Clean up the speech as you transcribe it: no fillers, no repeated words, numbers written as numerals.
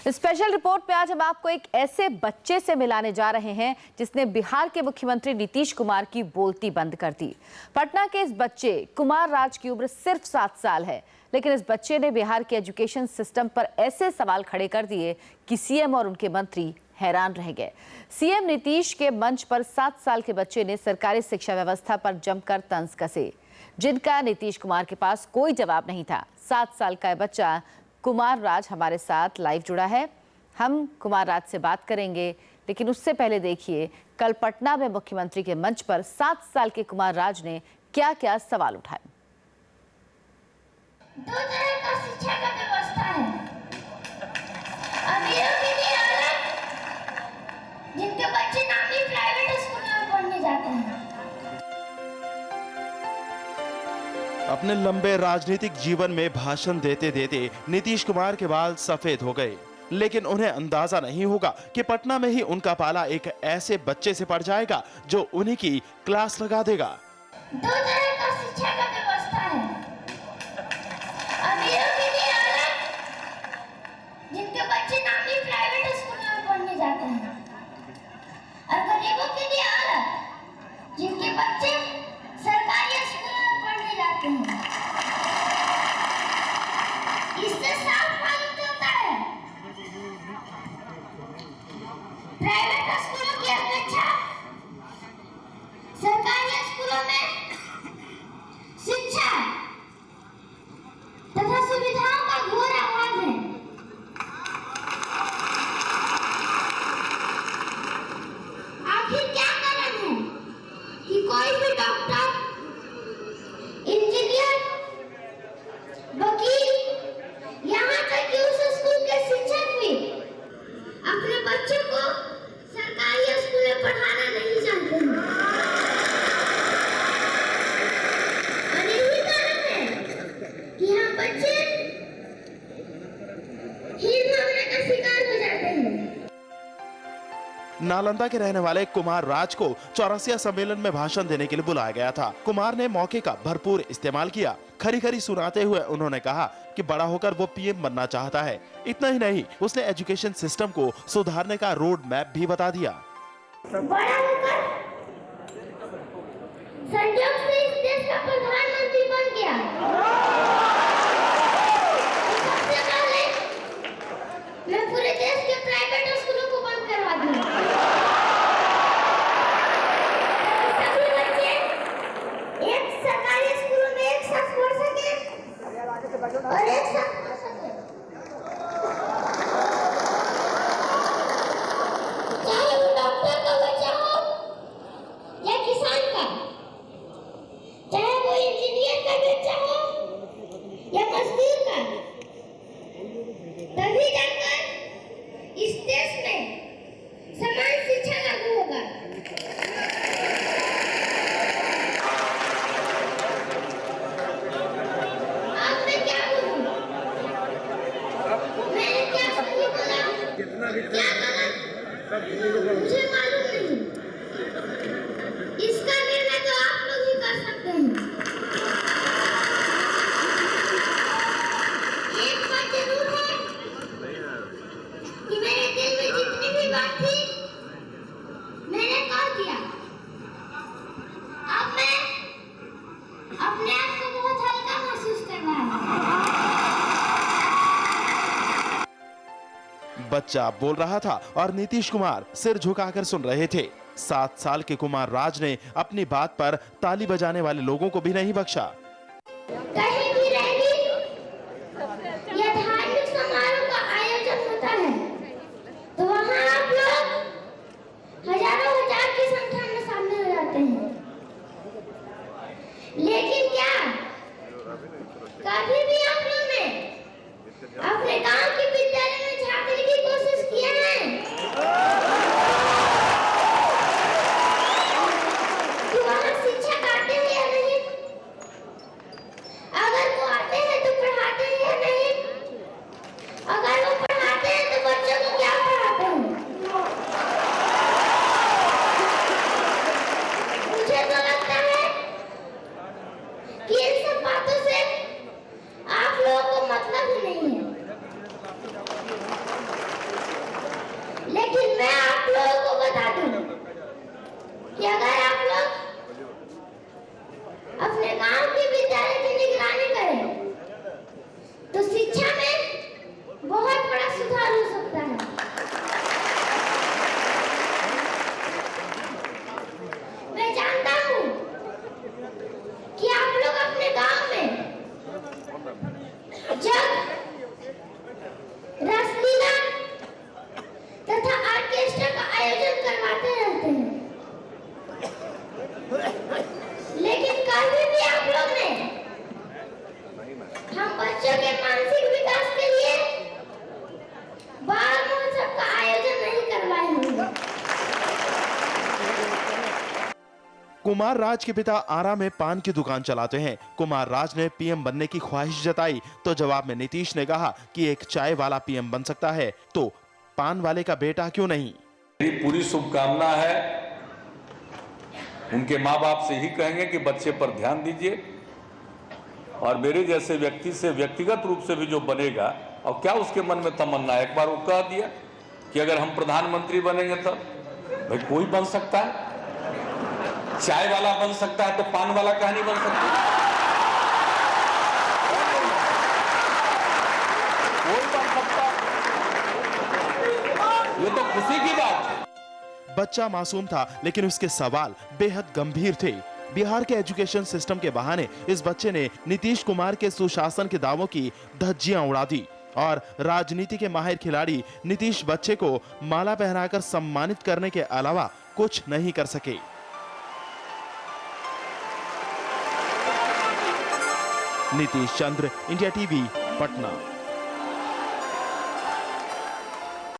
Special report में आज हम आपको एक ऐसे बच्चे से मिलाने जा रहे हैं जिसने बिहार के मुख्यमंत्री नीतीश कुमार की बोलती बंद कर दी। पटना के इस बच्चे कुमार राज की उम्र सिर्फ 7 साल है, लेकिन इस बच्चे ने बिहार के एजुकेशन सिस्टम पर ऐसे सवाल खड़े कर दिए कि सीएम और उनके मंत्री हैरान रह गए। सीएम नीतीश के मंच पर 7 साल के बच्चे ने सरकारी शिक्षा व्यवस्था पर जमकर तंज कसे, जिनका नीतीश कुमार के पास कोई जवाब नहीं था। 7 साल का बच्चा कुमार राज हमारे साथ लाइव जुड़ा है। हम कुमार राज से बात करेंगे, लेकिन उससे पहले देखिए कल पटना में मुख्यमंत्री के मंच पर 7 साल के कुमार राज ने क्या क्या सवाल उठाए। 2 तरह का शिक्षा का व्यवस्था है। अमीरों के लिए अलग, जिनके बच्चे नामी प्राइवेट स्कूलों में पढ़ने जाते हैं। अपने लंबे राजनीतिक जीवन में भाषण देते देते नीतीश कुमार के बाल सफेद हो गए, लेकिन उन्हें अंदाजा नहीं होगा कि पटना में ही उनका पाला एक ऐसे बच्चे से पड़ जाएगा जो उन्हीं की क्लास लगा देगा। 2 तरह का शिक्षा का व्यवस्था है। अमीरों के लिए अलग, जिनके बच्चे नामी प्राइवेट स्कूलों में पढ़ने जाते हैं, और गरीबों के लिए अलग, जिनके बच्चे सरकारी स्कूलों में पढ़ने जाते हैं। इससे साफ मालूम होता है प्राइवेट स्कूलों की अपेक्षा सरकारी स्कूलों में शिक्षा तथा सुविधाओं का घोर अभाव है। आखिर क्या कारण है कि कोई भी डॉक्टर, इंजीनियर, वकील, यहाँ तक कि उस स्कूल के शिक्षक भी अपने बच्चों को सरकारी स्कूल में पढ़ाना नहीं जानते हैं। और यही कारण है कि हम बच्चे हीन भावना का शिकार हो जाते हैं। नालंदा के रहने वाले कुमार राज को 84 सम्मेलन में भाषण देने के लिए बुलाया गया था। कुमार ने मौके का भरपूर इस्तेमाल किया। खरी खरी सुनाते हुए उन्होंने कहा कि बड़ा होकर वो पीएम बनना चाहता है। इतना ही नहीं, उसने एजुकेशन सिस्टम को सुधारने का रोड मैप भी बता दिया। बड़ा होकर संयोग से इस देश का प्रधानमंत्री बन गया। सबसे पहले मैं पूरे देश के प्राइवेट स्कूलों को बंद करवा दूंगा। सभी बच्चे एक सरकारी स्कूलों में एक साथ पढ़ सके और एक साथ पढ़ सके। चाहे वो डॉक्टर का बच्चा हो या किसान का, चाहे वो इंजीनियर का बच्चा हो या मजदूर का, तभी जाकर इस देश में समान शिक्षा लागू होगा। अब मैं क्या बोलूं? मैंने क्या सही बोला, क्या गलत, मुझे मालूम नहीं। इसका निर्णय तो आप लोग ही कर सकते हैं। एक बात जरूर है कि मेरे दिल में जितनी भी बात थी मैंने कह दिया। अब मैं अपने आप को बहुत हल्का महसूस कर रहा हूँ। बच्चा बोल रहा था और नीतीश कुमार सिर झुकाकर सुन रहे थे। 7 साल के कुमार राज ने अपनी बात पर ताली बजाने वाले लोगों को भी नहीं बख्शा। कहीं भी रैली या धार्मिक समारोह का आयोजन होता है तो वहाँ आप लोग हजारों हजार की संख्या में शामिल हो जाते हैं, लेकिन क्या कभी भी आप लोग ने अपने गांव के विद्यालय में झांकने की कोशिश किया है कि वहाँ शिक्षक आते हैं या नहीं? लेकिन मैं आप लोगों को बता दूं कि अगर आप लोग अपने गांव के विद्यालय की निगरानी करें तो शिक्षा में बहुत बड़ा सुधार हो सकता है। मैं जानता हूं कि आप लोग अपने गांव में जब रासलीला तथा ऑर्केस्ट्रा का आयोजन करवाते रहते हैं, लेकिन कभी भी आप लोग ने हम बच्चों के मानसिक विकास के लिए बाल महोत्सव का आयोजन नहीं करवाए होंगे। कुमार राज के पिता आरा में पान की दुकान चलाते हैं। कुमार राज ने पीएम बनने की ख्वाहिश जताई तो जवाब में नीतीश ने कहा कि एक चाय वाला पीएम बन सकता है तो पान वाले का बेटा क्यों नहीं। मेरी पूरी शुभकामना है, उनके माँ बाप से ही कहेंगे कि बच्चे पर ध्यान दीजिए और मेरे जैसे व्यक्ति से व्यक्तिगत रूप से भी जो बनेगा, और क्या उसके मन में तमन्ना है, एक बार वो कह दिया कि अगर हम प्रधानमंत्री बनेंगे तो भाई कोई बन सकता है, चाय वाला बन सकता है तो पान वाला कहाँ नहीं बन सकता, कोई बन सकता, ये तो खुशी की बात है। बच्चा मासूम था लेकिन उसके सवाल बेहद गंभीर थे। बिहार के एजुकेशन सिस्टम के बहाने इस बच्चे ने नीतीश कुमार के सुशासन के दावों की धज्जियां उड़ा दी और राजनीति के माहिर खिलाड़ी नीतीश बच्चे को माला पहनाकर सम्मानित करने के अलावा कुछ नहीं कर सके। नीतीश चंद्र, इंडिया टीवी, पटना।